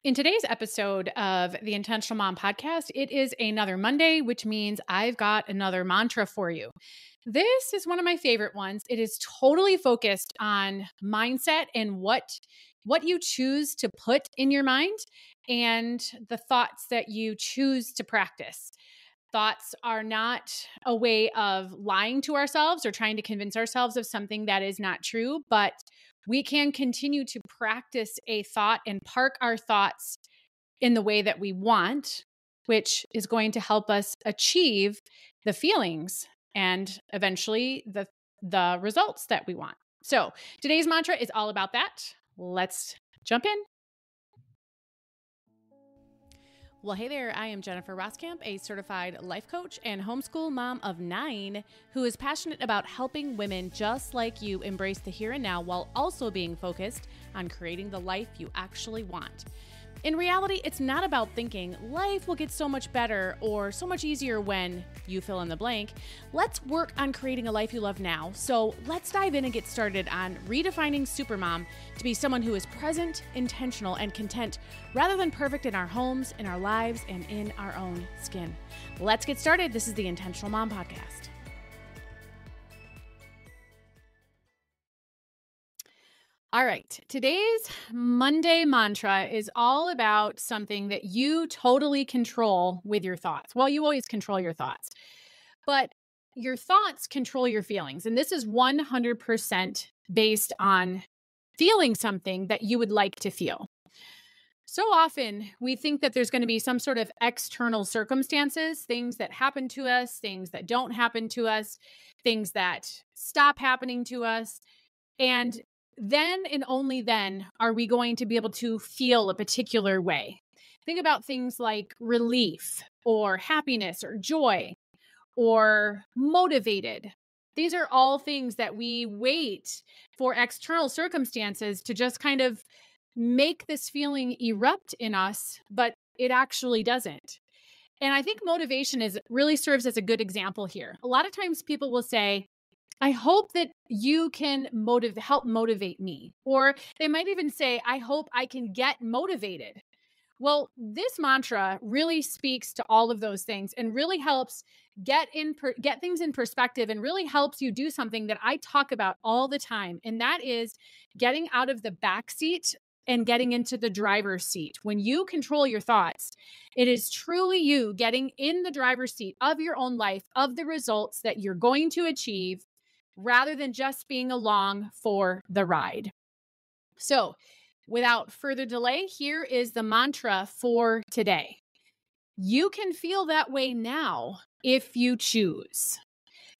In today's episode of the Intentional Mom podcast, it is another Monday, which means I've got another mantra for you. This is one of my favorite ones. It is totally focused on mindset and what you choose to put in your mind and the thoughts that you choose to practice. Thoughts are not a way of lying to ourselves or trying to convince ourselves of something that is not true, but we can continue to practice a thought and park our thoughts in the way that we want, which is going to help us achieve the feelings and eventually the results that we want. So today's mantra is all about that. Let's jump in. Well, hey there, I am Jennifer Roskamp, a certified life coach and homeschool mom of 9 who is passionate about helping women just like you embrace the here and now while also being focused on creating the life you actually want. In reality, it's not about thinking life will get so much better or so much easier when you fill in the blank. Let's work on creating a life you love now. So let's dive in and get started on redefining Supermom to be someone who is present, intentional, and content rather than perfect in our homes, in our lives, and in our own skin. Let's get started. This is the Intentional Mom Podcast. All right, today's Monday mantra is all about something that you totally control with your thoughts. Well, you always control your thoughts, but your thoughts control your feelings. And this is 100% based on feeling something that you would like to feel. So often we think that there's going to be some sort of external circumstances, things that happen to us, things that don't happen to us, things that stop happening to us. And then and only then are we going to be able to feel a particular way. Think about things like relief or happiness or joy or motivated. These are all things that we wait for external circumstances to just kind of make this feeling erupt in us, but it actually doesn't. And I think motivation really serves as a good example here. A lot of times people will say, I hope that you can help motivate me. Or they might even say, I hope I can get motivated. Well, this mantra really speaks to all of those things and really helps get things in perspective and really helps you do something that I talk about all the time. And that is getting out of the back seat and getting into the driver's seat. When you control your thoughts, it is truly you getting in the driver's seat of your own life, of the results that you're going to achieve, rather than just being along for the ride. So, without further delay, here is the mantra for today. You can feel that way now if you choose.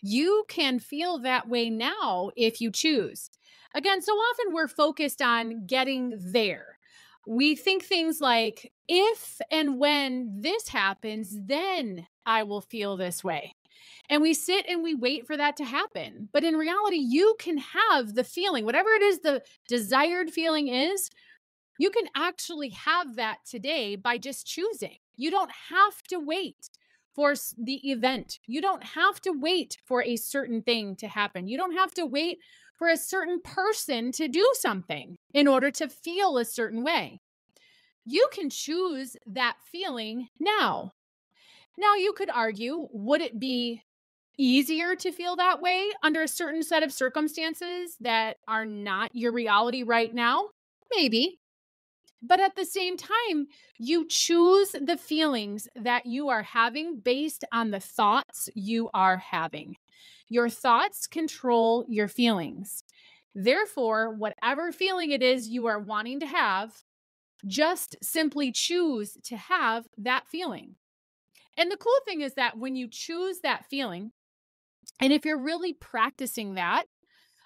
You can feel that way now if you choose. Again, so often we're focused on getting there. We think things like, if and when this happens, then I will feel this way. And we sit and we wait for that to happen. But in reality, you can have the feeling, whatever it is the desired feeling is, you can actually have that today by just choosing. You don't have to wait for the event. You don't have to wait for a certain thing to happen. You don't have to wait for a certain person to do something in order to feel a certain way. You can choose that feeling now. Now, you could argue, would it be easier to feel that way under a certain set of circumstances that are not your reality right now? Maybe. But at the same time, you choose the feelings that you are having based on the thoughts you are having. Your thoughts control your feelings. Therefore, whatever feeling it is you are wanting to have, just simply choose to have that feeling. And the cool thing is that when you choose that feeling, and if you're really practicing that,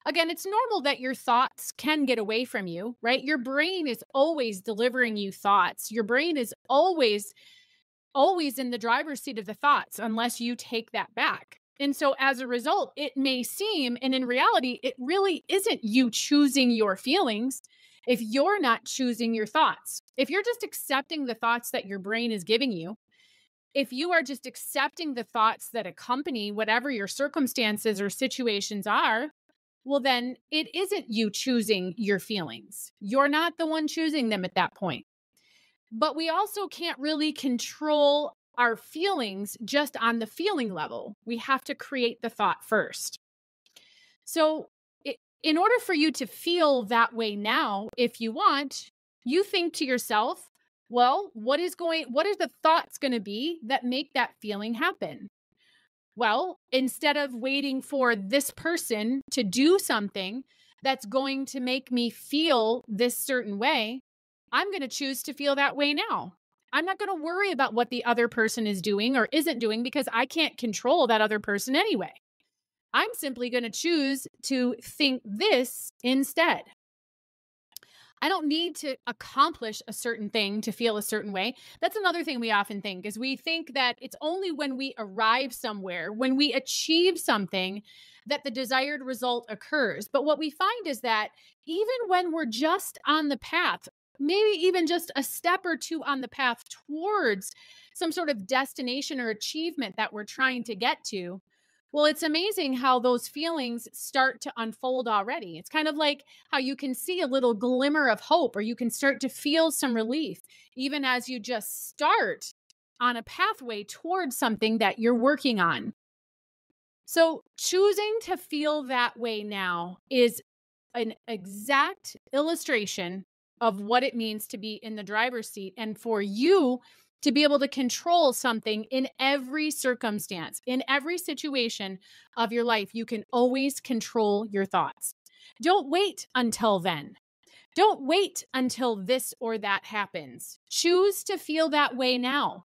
again, it's normal that your thoughts can get away from you, right? Your brain is always delivering you thoughts. Your brain is always in the driver's seat of the thoughts unless you take that back. And so as a result, it may seem, and in reality, it really isn't you choosing your feelings if you're not choosing your thoughts. If you're just accepting the thoughts that your brain is giving you, if you are just accepting the thoughts that accompany whatever your circumstances or situations are, well, then it isn't you choosing your feelings. You're not the one choosing them at that point. But we also can't really control our feelings just on the feeling level. We have to create the thought first. So, in order for you to feel that way now, if you want, you think to yourself, well, what are the thoughts going to be that make that feeling happen? Well, instead of waiting for this person to do something that's going to make me feel this certain way, I'm going to choose to feel that way now. I'm not going to worry about what the other person is doing or isn't doing because I can't control that other person anyway. I'm simply going to choose to think this instead. I don't need to accomplish a certain thing to feel a certain way. That's another thing we often think is we think that it's only when we arrive somewhere, when we achieve something, that the desired result occurs. But what we find is that even when we're just on the path, maybe even just a step or two on the path towards some sort of destination or achievement that we're trying to get to, well, it's amazing how those feelings start to unfold already. It's kind of like how you can see a little glimmer of hope, or you can start to feel some relief, even as you just start on a pathway towards something that you're working on. So, choosing to feel that way now is an exact illustration of what it means to be in the driver's seat and for you to be able to control something in every circumstance, in every situation of your life. You can always control your thoughts. Don't wait until then. Don't wait until this or that happens. Choose to feel that way now.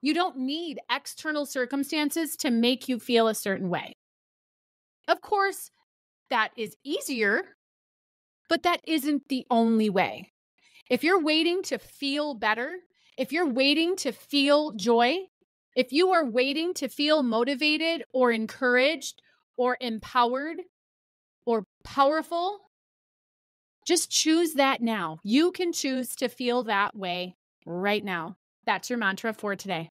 You don't need external circumstances to make you feel a certain way. Of course, that is easier, but that isn't the only way. If you're waiting to feel better, if you're waiting to feel joy, if you are waiting to feel motivated or encouraged or empowered or powerful, just choose that now. You can choose to feel that way right now. That's your mantra for today.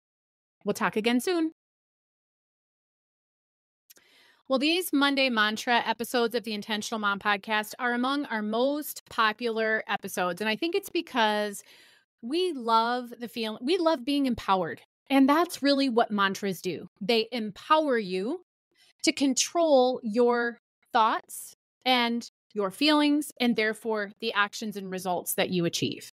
We'll talk again soon. Well, these Monday Mantra episodes of the Intentional Mom podcast are among our most popular episodes. And I think it's because we love the feeling, we love being empowered. And that's really what mantras do. They empower you to control your thoughts and your feelings, and therefore the actions and results that you achieve.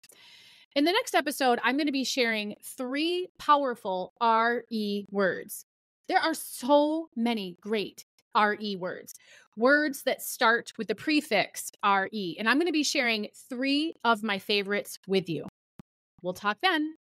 In the next episode, I'm going to be sharing 3 powerful RE words. There are so many great RE words, words that start with the prefix RE. And I'm going to be sharing 3 of my favorites with you. We'll talk then.